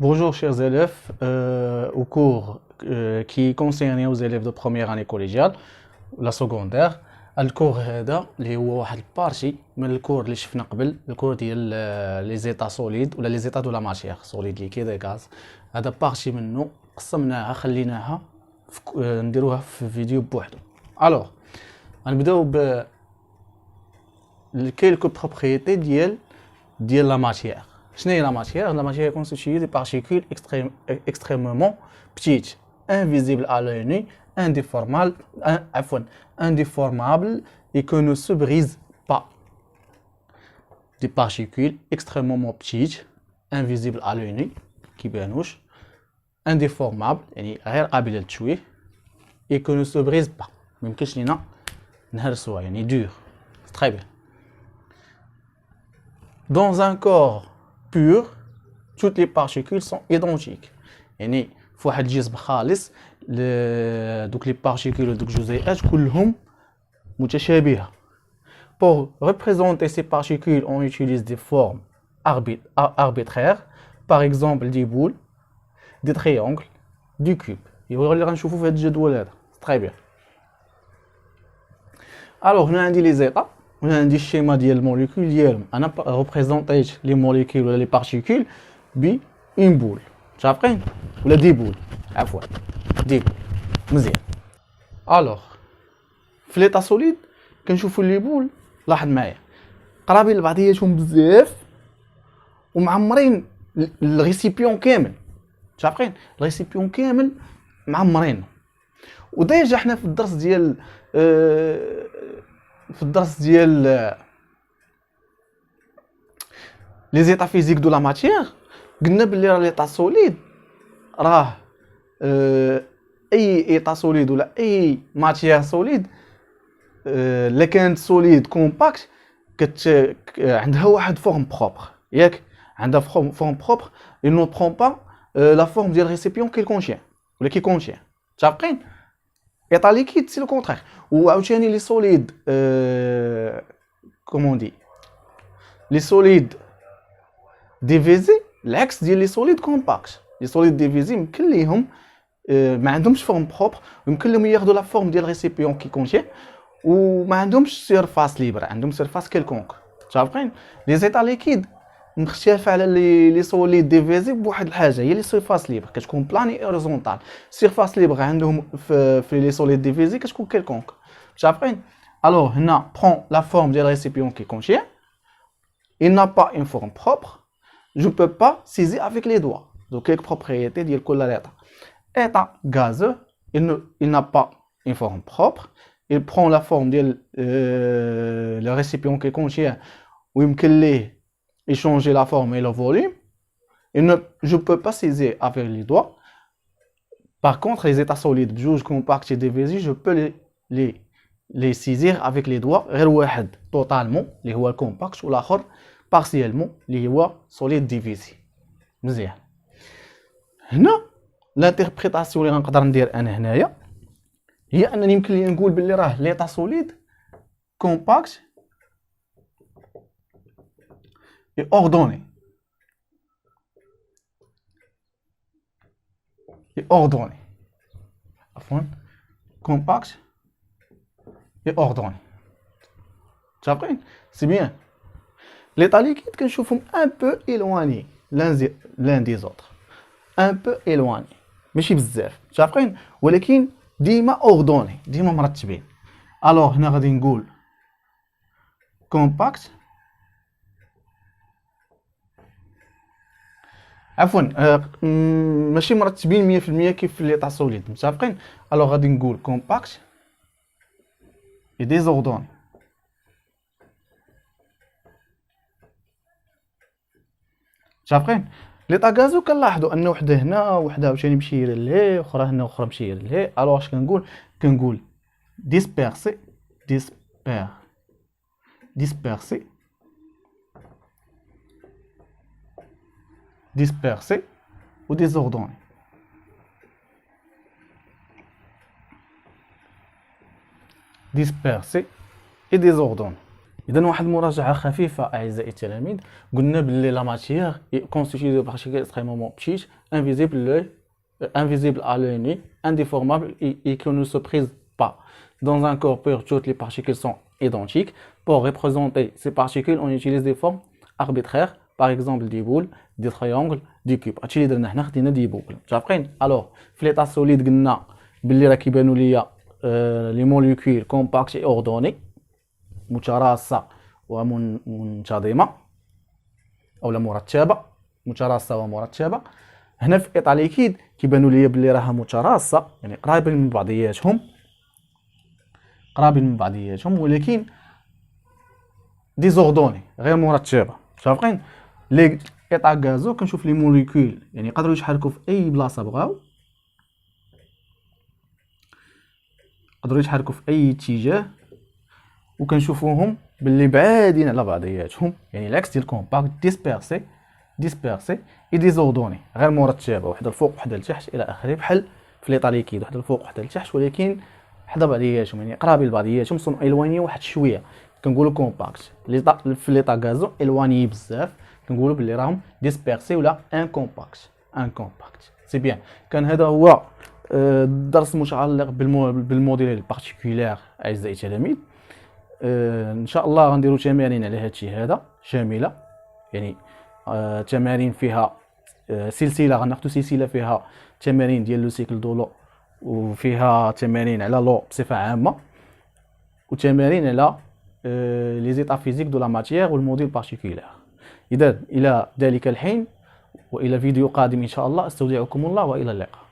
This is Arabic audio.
Bonjour chers élèves, au cours qui est concerné aux élèves de première année collégiale, la secondaire. الكور هذا اللي هو واحد البارتي من الكور اللي شفنا قبل الكور ديال لي زيتا سوليد ولا لي زيتا دو لا ماتيير سوليد ليكيد غاز. هذا بارتي منه قسمناها خليناها نديروها في فيديو بوحدو. الوغ غنبداو ب quelques propriétés ديال لا ماتيير. شنو هي لا ماتيير؟ لا ماتيير constituée de particules extrêmement petites, invisibles à l'œil nu, indéformables et que ne se brisent pas. Des particules extrêmement petites, invisibles à l'œil nu, qui بيانوش, indéformables, يعني غير قابلة للتشويه, et que ne se brisent pas. ميمكنش لينا نهرسوها, يعني dur. C'est très bien. Dans un corps pur, toutes les particules sont identiques. يعني في واحد الجسم خالص دوك لي بارتيكول ودوك الجزيئات كلهم متشابهة. Pour représenter ces particules, on utilise des formes arbitraires, par exemple des boules, des triangles, du cube. هو اللي غنشوفوا في هذا الجدول هذا. Très bien. Alors هنا عندي لي زيتا وهنا عندي الشيما ديال الموليكول ديالهم. انا ريبريزونطيت لي موليكول ولا لي بارتيكول ب اون بول متفقين ولا دي بول عفوا دي بول مزيان. الوغ في ليطا سوليد كنشوفوا لي بول لاحظ معايا قرابين لبعضياتهم بزاف ومعمرين الريسيبيون كامل متفقين الريسيبيون كامل معمرين. وديجا حنا في الدرس ديال لي زيتا فيزيك دو لا ماتيير قلنا بلي راه ليطا سوليد راه اي ايطا سوليد ولا اي ماتيير سوليد الا كانت سوليد كومباكت عندها واحد فورم بروبر ياك عندها فورم بروبر il ne prend pas la forme ديال récipient qu'il contient ولا كي contient متفقين. état liquide c'est le contraire. وعاوتاني لي سوليد كومون دي لي سوليد ديفيزي العكس ديال لي سوليد كومباكت. لي سوليد ديفيزي يمكن ليهم ما عندهمش فورم بروبر ويمكن لهم ياخذوا لا فورم ديال ريسيبيون كي كونتين وما عندهمش سيرفاس ليبر عندهم سيرفاس كيلكونك متفقين. لي زيتا ليكيد مختلفه على لي سوليد ديفيزي بواحد الحاجه هي لي سيرفاس ليبر كتكون بلاني اوريزونتال. سيرفاس ليبر عندهم في لي سوليد ديفيزي كتكون كيلكونك متفقين. الوغ هنا prend la forme du récipient qui contient. Il n'a pas une forme propre. Je peux pas saisir avec les doigts. Donc quelques propriétés ديال كل état. État gazeux, il n'a pas une forme propre. Il prend la forme ديال le récipient qui contient ويمكن ليه échanger la forme et le volume. Je peux pas saisir avec les doigts. Par contre, les états solides, بجوج compacts et divisés, je peux les saisir avec les doigts. غير واحد totalement اللي هو الكومباكت والاخر partiellement اللي هو solide divisé. مزيان. هنا الانتربريتاسيون اللي غنقدر ندير انا هنايا هي انني يمكن لي نقول باللي راه ليطا سوليد كومباكت اي اوردوني عفوا كومباكت اي اوردوني متفقين. سي بيان. ليطا ليكيد كنشوفهم ان بو ايلواني لان دي زوتر ان بو ايلواني ماشي بزاف متفقين ولكن ديما اوردوني ديما مرتبين. الوغ هنا غادي نقول كومباكت عفوا ماشي مرتبين 100% كيف في ليطا سوليد متفقين. الوغ غادي نقول كومباكت اي ديزوردوني متفقين. ليطا غازو كنلاحظوا ان وحده هنا وحده عاوتاني مشيره لهي اخرى هنا اخرى مشيره لهي. الوغ اش كنقول ديسبيرسي ou désordonné. Dispersé et désordonné. اذا واحد المراجعه خفيفه اعزائي التلاميذ. قلنا باللي لا ماتيير كونستيتوي دو بارتيكول اكستريمومون بتيت invisible à l'œil nu, indéformable et qui ne se brise pas. Dans un corps pur, toutes les particules sont identiques. Pour représenter ces particules, on utilise des formes arbitraires, par exemple des boules, des triangles, des cubes. هادشي اللي درنا حنا، خدينا دي بول. متفقين؟ الوغ في ليطا سوليد قلنا باللي راه كيبانوا ليا لي موليكول كومباكت اي اوردوني، متراصه ومنتظمه اولا مرتبه، متراصه ومرتبه. هنا في اطار ليكيد كيبانوا ليا بلي راها متراصه، يعني قرابين من بعضياتهم، ولكن ديزوردوني غير مرتبه. متفقين؟ لي اطار غازو كنشوف لي موليكول يعني يقدروا يتحركوا في اي بلاصه بغاو، يقدروا يتحركوا في اي اتجاه، وكنشوفوهم باللي بعادين على بعضياتهم، يعني العكس ديال كومباكت ديسبيرسي اي ديزوردوني غير مرتبه، وحده الفوق وحده لتحت الى اخره، بحال في لي طاليكيد وحده الفوق وحده لتحت، ولكن حدا بعضياتهم يعني قرابين لبعضياتهم، سون الواني واحد شويه كنقولوا كومباكت. في لي طا غازو الواني بزاف كنقولوا باللي راهم ديسبيرسي ولا ان كومباكت سي بيان. كان هذا هو الدرس المتعلق بالموديل البارتيكولير اعزائي التلاميذ. ان شاء الله غنديروا تمارين على هذا الشيء هذا شامله، يعني تمارين فيها سلسله، غناخذوا سلسله فيها تمارين ديال لو سيكل دو لو، وفيها تمارين على لو بصفه عامه، وتمارين على لي زيتا فيزيك دو لا ماتيير والموديل بارتيكولير. اذا الى ذلك الحين والى فيديو قادم ان شاء الله، استودعكم الله والى اللقاء.